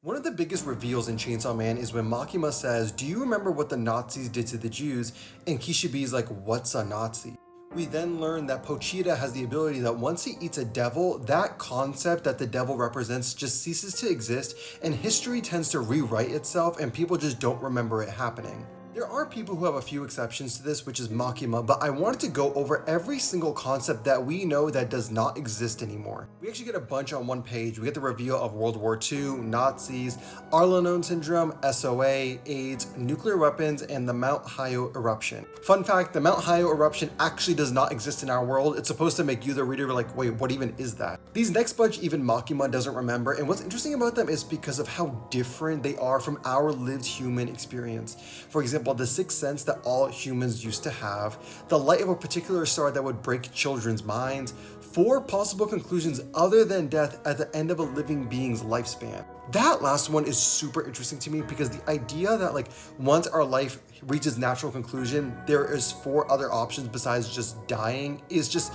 One of the biggest reveals in Chainsaw Man is when Makima says, "Do you remember what the Nazis did to the Jews?" And Kishibe's like, "What's a Nazi?" We then learn that Pochita has the ability that once he eats a devil, that concept that the devil represents just ceases to exist, and history tends to rewrite itself, and people just don't remember it happening. There are people who have a few exceptions to this, which is Makima, but I wanted to go over every single concept that we know that does not exist anymore. We actually get a bunch on one page. We get the reveal of World War II, Nazis, Arlanone syndrome, SOA, AIDS, nuclear weapons, and the Mount Hayo eruption. Fun fact, the Mount Hayo eruption actually does not exist in our world. It's supposed to make you, the reader, like, wait, what even is that? These next bunch even Makima doesn't remember, and what's interesting about them is because of how different they are from our lived human experience. For example, the sixth sense that all humans used to have, the light of a particular star that would break children's minds, 4 possible conclusions other than death at the end of a living being's lifespan. That last one is super interesting to me because the idea that like once our life reaches natural conclusion, there is 4 other options besides just dying is just,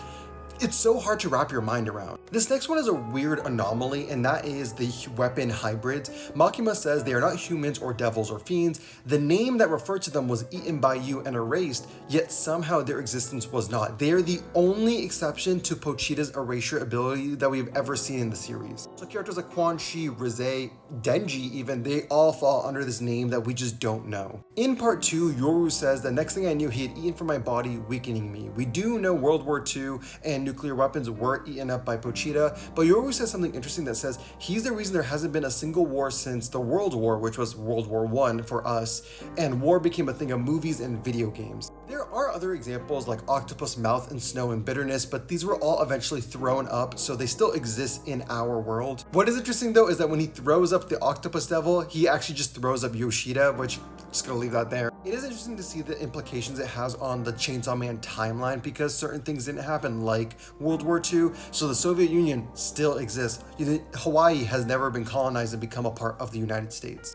it's so hard to wrap your mind around. This next one is a weird anomaly, and that is the weapon hybrids. Makima says they are not humans or devils or fiends. The name that referred to them was eaten by you and erased, yet somehow their existence was not. They are the only exception to Pochita's erasure ability that we've ever seen in the series. So characters like Quan Chi, Rize, Denji even, they all fall under this name that we just don't know. In part 2, Yoru says, "The next thing I knew, he had eaten from my body, weakening me." We do know World War II and nuclear weapons were eaten up by Pochita, but Yoru says something interesting that says he's the reason there hasn't been a single war since the World War, which was World War I for us, and war became a thing of movies and video games. There are other examples like Octopus Mouth and Snow and Bitterness, but these were all eventually thrown up, so they still exist in our world. What is interesting though is that when he throws up the Octopus Devil, he actually just throws up Yoshida, which I'm just gonna leave that there. It is interesting to see the implications it has on the Chainsaw Man timeline because certain things didn't happen like World War II, so the Soviet Union still exists. Hawaii has never been colonized and become a part of the United States.